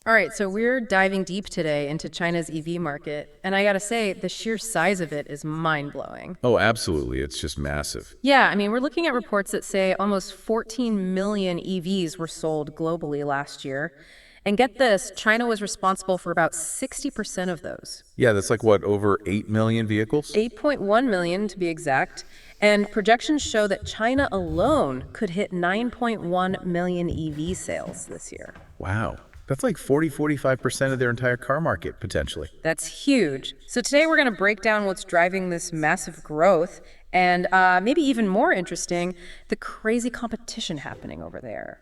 All right, so we're diving deep today into China's EV market, and I gotta say, the sheer size of it is mind-blowing. Oh, absolutely. It's just massive. Yeah, I mean, we're looking at reports that say almost 14 million EVs were sold globally last year. And get this, China was responsible for about 60% of those. Yeah, that's like what, over 8 million vehicles? 8.1 million to be exact. And projections show that China alone could hit 9.1 million EV sales this year. Wow. That's like 45% of their entire car market, potentially. That's huge. So today we're going to break down what's driving this massive growth and maybe even more interesting, the crazy competition happening over there.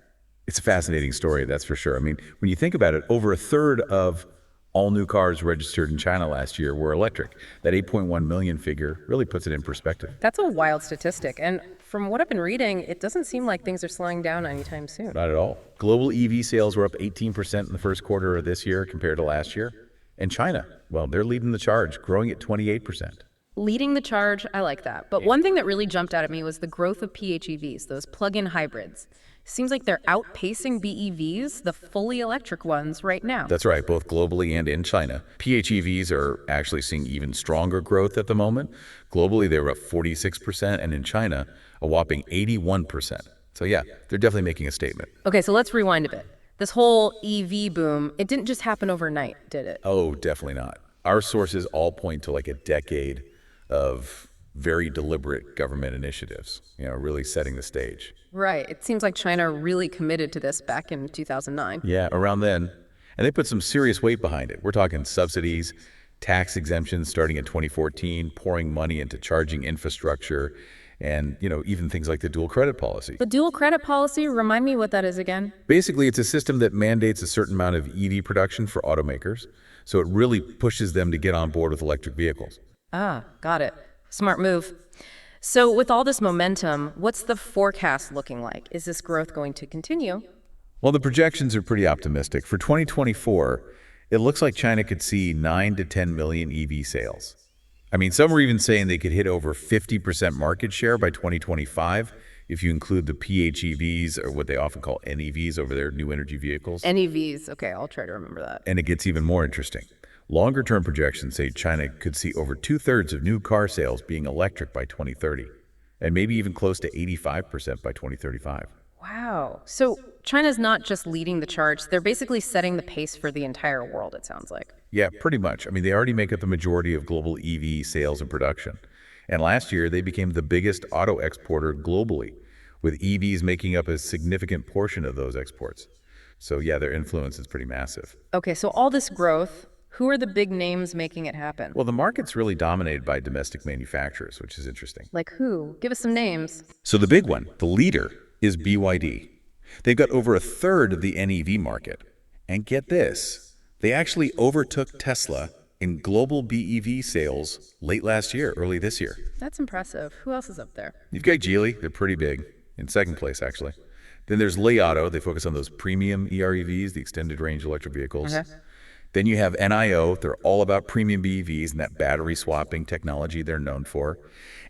It's a fascinating story, that's for sure. I mean, when you think about it, over a third of all new cars registered in China last year were electric. That 8.1 million figure really puts it in perspective. That's a wild statistic. And from what I've been reading, it doesn't seem like things are slowing down anytime soon. Not at all. Global EV sales were up 18% in the first quarter of this year compared to last year. And China, well, they're leading the charge, growing at 28%. Leading the charge, I like that. But one thing that really jumped out at me was the growth of PHEVs, those plug-in hybrids. Seems like they're outpacing BEVs, the fully electric ones, right now. That's right, both globally and in China. PHEVs are actually seeing even stronger growth at the moment. Globally, they were up 46%, and in China, a whopping 81%. So yeah, they're definitely making a statement. Okay, so let's rewind a bit. This whole EV boom, it didn't just happen overnight, did it? Oh, definitely not. Our sources all point to like a decade of very deliberate government initiatives, really setting the stage. Right. It seems like China really committed to this back in 2009. Yeah, around then. And they put some serious weight behind it. We're talking subsidies, tax exemptions starting in 2014, pouring money into charging infrastructure, and, even things like the dual credit policy. The dual credit policy, remind me what that is again? Basically, it's a system that mandates a certain amount of EV production for automakers, so it really pushes them to get on board with electric vehicles. Ah, got it. Smart move. So with all this momentum, what's the forecast looking like? Is this growth going to continue? Well, the projections are pretty optimistic. For 2024, it looks like China could see 9 to 10 million EV sales. I mean, some are even saying they could hit over 50% market share by 2025 if you include the PHEVs, or what they often call NEVs, over their new energy vehicles. NEVs, okay, I'll try to remember that. And it gets even more interesting. Longer-term projections say China could see over 2/3 of new car sales being electric by 2030, and maybe even close to 85% by 2035. Wow. So China's not just leading the charge, they're basically setting the pace for the entire world, it sounds like. Yeah, pretty much. I mean, they already make up the majority of global EV sales and production. And last year, they became the biggest auto exporter globally, with EVs making up a significant portion of those exports. So yeah, their influence is pretty massive. Okay, so all this growth, who are the big names making it happen? Well, the market's really dominated by domestic manufacturers, which is interesting. Like who? Give us some names. So the big one, the leader, is BYD. They've got over a third of the NEV market. And get this, they actually overtook Tesla in global BEV sales late last year, early this year. That's impressive. Who else is up there? You've got Geely, they're pretty big, in second place actually. Then there's Li Auto, they focus on those premium EREVs, the extended range electric vehicles. Then you have NIO, they're all about premium BEVs and that battery swapping technology they're known for.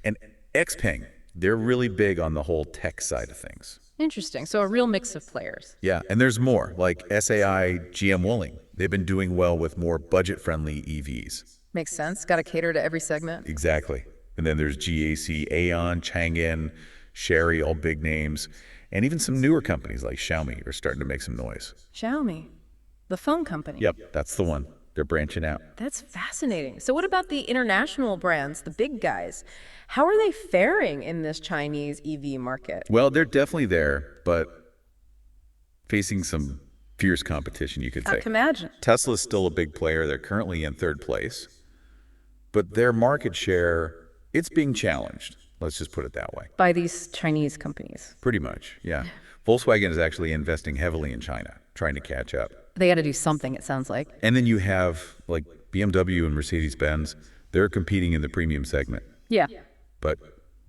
And Xpeng, they're really big on the whole tech side of things. Interesting. So a real mix of players. Yeah, and there's more, like SAI, GM Wuling. They've been doing well with more budget-friendly EVs. Makes sense. Got to cater to every segment. Exactly. And then there's GAC, Aeon, Chang'an, Chery, all big names. And even some newer companies like Xiaomi are starting to make some noise. Xiaomi, the phone company. Yep, that's the one. They're branching out. That's fascinating. So what about the international brands, the big guys? How are they faring in this Chinese EV market? Well, they're definitely there, but facing some fierce competition, you could say. I can imagine. Tesla's still a big player. They're currently in third place. But their market share, it's being challenged. Let's just put it that way. By these Chinese companies. Pretty much, yeah. Volkswagen is actually investing heavily in China, trying to catch up. They got to do something, it sounds like. And then you have, like, BMW and Mercedes-Benz. They're competing in the premium segment. Yeah. But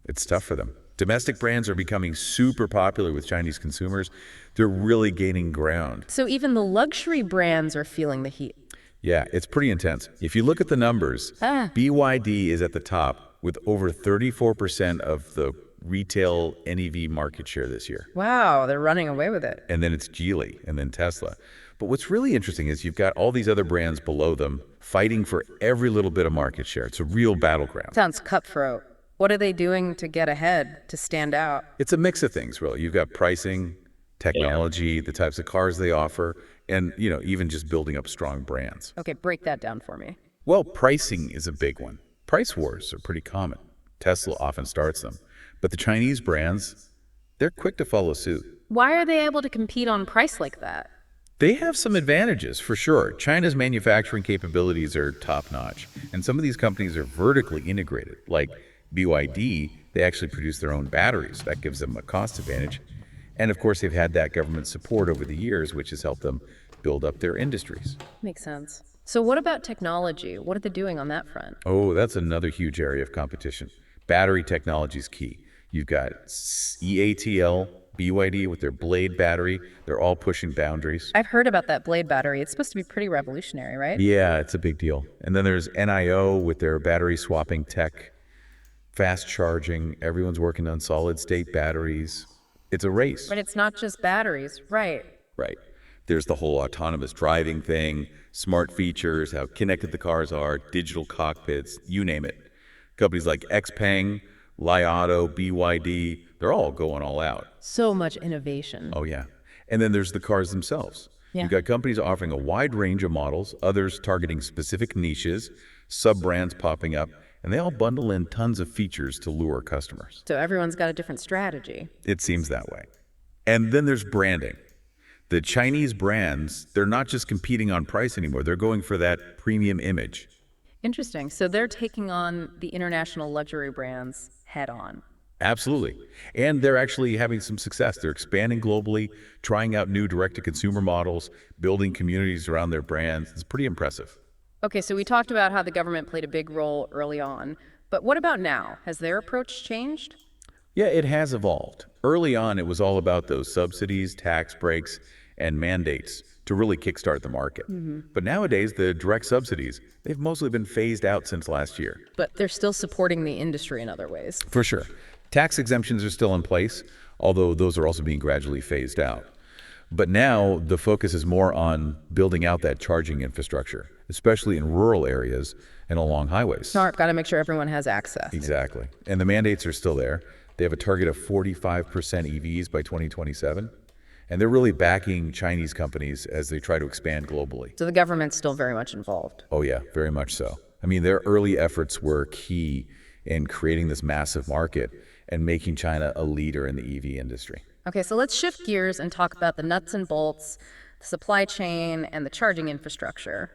it's tough for them. Domestic brands are becoming super popular with Chinese consumers. They're really gaining ground. So even the luxury brands are feeling the heat. Yeah, it's pretty intense. If you look at the numbers, BYD is at the top with over 34% of the retail NEV market share this year. Wow, they're running away with it. And then it's Geely, and then Tesla. But what's really interesting is you've got all these other brands below them fighting for every little bit of market share. It's a real battleground. Sounds cutthroat. What are they doing to get ahead, to stand out? It's a mix of things, really. You've got pricing, technology, the types of cars they offer, and, even just building up strong brands. Okay, break that down for me. Well, pricing is a big one. Price wars are pretty common. Tesla often starts them. But the Chinese brands, they're quick to follow suit. Why are they able to compete on price like that? They have some advantages, for sure. China's manufacturing capabilities are top-notch, and some of these companies are vertically integrated. Like BYD, they actually produce their own batteries. That gives them a cost advantage. And of course, they've had that government support over the years, which has helped them build up their industries. Makes sense. So what about technology? What are they doing on that front? Oh, that's another huge area of competition. Battery technology is key. You've got EATL, BYD with their Blade battery. They're all pushing boundaries. I've heard about that Blade battery. It's supposed to be pretty revolutionary, right? Yeah, it's a big deal. And then there's NIO with their battery swapping tech, fast charging. Everyone's working on solid state batteries. It's a race. But it's not just batteries, right? Right. There's the whole autonomous driving thing, smart features, how connected the cars are, digital cockpits, you name it. Companies like Xpeng, Li Auto, BYD, they're all going all out. So much innovation. Oh, yeah. And then there's the cars themselves. Yeah. You've got companies offering a wide range of models, others targeting specific niches, sub-brands popping up, and they all bundle in tons of features to lure customers. So everyone's got a different strategy. It seems that way. And then there's branding. The Chinese brands, they're not just competing on price anymore. They're going for that premium image. Interesting. So they're taking on the international luxury brands head on. Absolutely. And they're actually having some success. They're expanding globally, trying out new direct-to-consumer models, building communities around their brands. It's pretty impressive. Okay, so we talked about how the government played a big role early on. But what about now? Has their approach changed? Yeah, it has evolved. Early on, it was all about those subsidies, tax breaks, and mandates to really kickstart the market. But nowadays, the direct subsidies, they've mostly been phased out since last year. But they're still supporting the industry in other ways. For sure. Tax exemptions are still in place, although those are also being gradually phased out. But now the focus is more on building out that charging infrastructure, especially in rural areas and along highways. Smart, got to make sure everyone has access. Exactly. And the mandates are still there. They have a target of 45% EVs by 2027. And they're really backing Chinese companies as they try to expand globally. So the government's still very much involved. Oh, yeah, very much so. I mean, their early efforts were key in creating this massive market and making China a leader in the EV industry. Okay, so let's shift gears and talk about the nuts and bolts, the supply chain, and the charging infrastructure.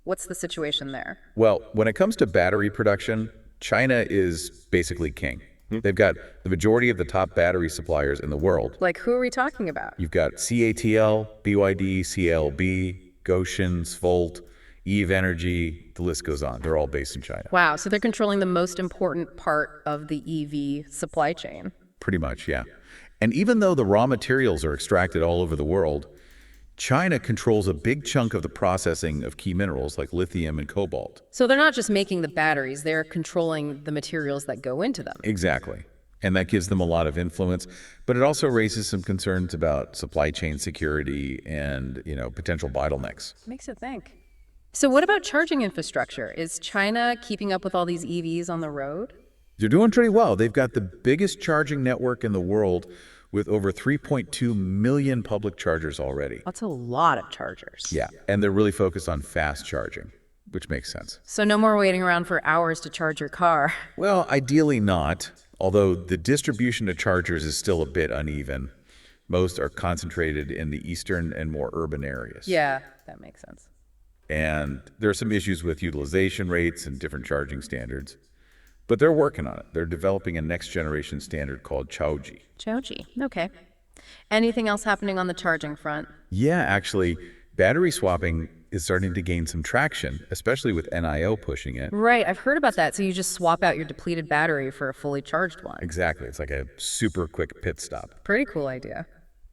What's the situation there? Well, when it comes to battery production, China is basically king. They've got the majority of the top battery suppliers in the world. Like, who are we talking about? You've got CATL, BYD, CLB, Gotion, Volt, Eve Energy, the list goes on. They're all based in China. Wow, so they're controlling the most important part of the EV supply chain. Pretty much, yeah. And even though the raw materials are extracted all over the world, China controls a big chunk of the processing of key minerals like lithium and cobalt. So they're not just making the batteries, they're controlling the materials that go into them. Exactly. And that gives them a lot of influence, but it also raises some concerns about supply chain security and, potential bottlenecks. Makes you think. So what about charging infrastructure? Is China keeping up with all these EVs on the road? They're doing pretty well. They've got the biggest charging network in the world with over 3.2 million public chargers already. That's a lot of chargers. Yeah, and they're really focused on fast charging, which makes sense. So no more waiting around for hours to charge your car. Well, ideally not, although the distribution of chargers is still a bit uneven. Most are concentrated in the eastern and more urban areas. Yeah, that makes sense. And there are some issues with utilization rates and different charging standards. But they're working on it. They're developing a next-generation standard called ChaoJi. ChaoJi, okay. Anything else happening on the charging front? Yeah, actually, battery swapping is starting to gain some traction, especially with NIO pushing it. Right, I've heard about that. So you just swap out your depleted battery for a fully charged one. Exactly. It's like a super quick pit stop. Pretty cool idea.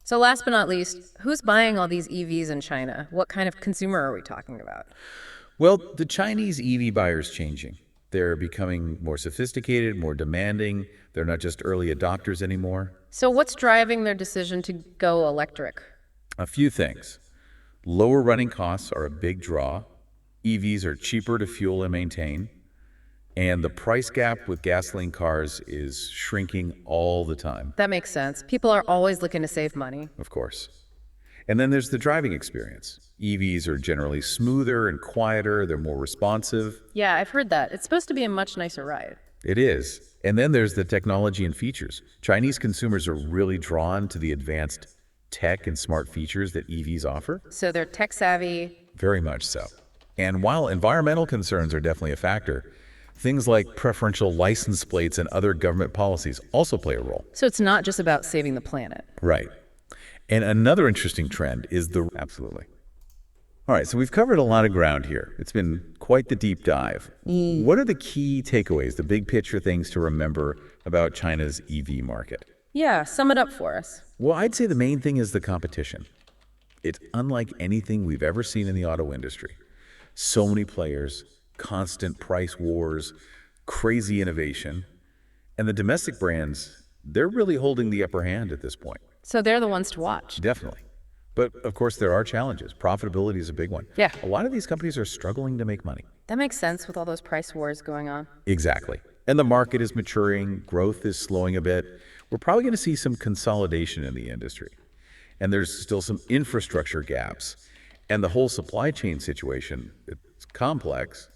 So last but not least, who's buying all these EVs in China? What kind of consumer are we talking about? Well, the Chinese EV buyer is changing. They're becoming more sophisticated, more demanding. They're not just early adopters anymore. So what's driving their decision to go electric? A few things. Lower running costs are a big draw. EVs are cheaper to fuel and maintain. And the price gap with gasoline cars is shrinking all the time, That makes sense. People are always looking to save money. of course. And then there's the driving experience. EVs are generally smoother and quieter. They're more responsive. Yeah, I've heard that. It's supposed to be a much nicer ride. It is. And then there's the technology and features. Chinese consumers are really drawn to the advanced tech and smart features that EVs offer. So they're tech savvy. Very much so. And while environmental concerns are definitely a factor, things like preferential license plates and other government policies also play a role. So it's not just about saving the planet. Right. And another interesting trend is the... Absolutely. All right, so we've covered a lot of ground here. It's been quite the deep dive. What are the key takeaways, the big picture things to remember about China's EV market? Yeah, sum it up for us. Well, I'd say the main thing is the competition. It's unlike anything we've ever seen in the auto industry. So many players, constant price wars, crazy innovation. And the domestic brands, they're really holding the upper hand at this point. So they're the ones to watch. Definitely. But of course, there are challenges. Profitability is a big one. Yeah. A lot of these companies are struggling to make money. That makes sense with all those price wars going on. Exactly. And the market is maturing, growth is slowing a bit. We're probably going to see some consolidation in the industry. And there's still some infrastructure gaps. And the whole supply chain situation, it's complex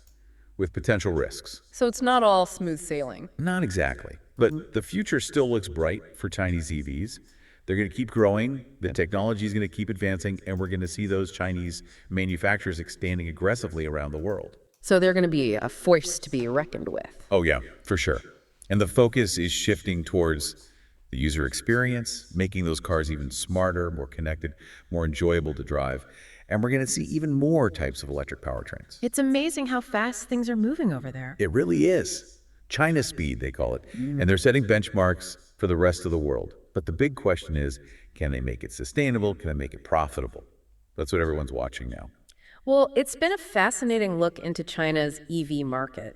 with potential risks. So it's not all smooth sailing. Not exactly. But the future still looks bright for Chinese EVs. They're going to keep growing, the technology is going to keep advancing, and we're going to see those Chinese manufacturers expanding aggressively around the world. So they're going to be a force to be reckoned with. Oh yeah, for sure. And the focus is shifting towards the user experience, making those cars even smarter, more connected, more enjoyable to drive. And we're going to see even more types of electric powertrains. It's amazing how fast things are moving over there. It really is. China speed, they call it. And they're setting benchmarks for the rest of the world. But the big question is, can they make it sustainable? Can they make it profitable? That's what everyone's watching now. Well, it's been a fascinating look into China's EV market.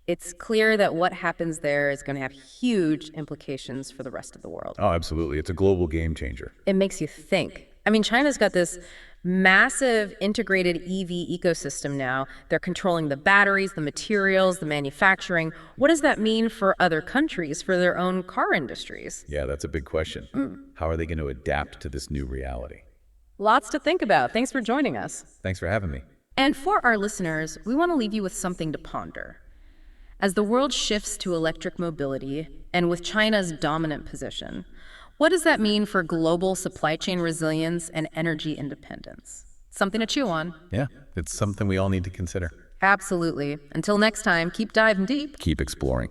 It's clear that what happens there is going to have huge implications for the rest of the world. Oh, absolutely. It's a global game changer. It makes you think. I mean, China's got this massive integrated EV ecosystem now. They're controlling the batteries, the materials, the manufacturing. What does that mean for other countries, for their own car industries? Yeah, that's a big question. How are they going to adapt to this new reality? Lots to think about. Thanks for joining us. Thanks for having me. And for our listeners, we want to leave you with something to ponder. As the world shifts to electric mobility, and with China's dominant position, what does that mean for global supply chain resilience and energy independence? Something to chew on. Yeah, it's something we all need to consider. Absolutely. Until next time, keep diving deep. Keep exploring.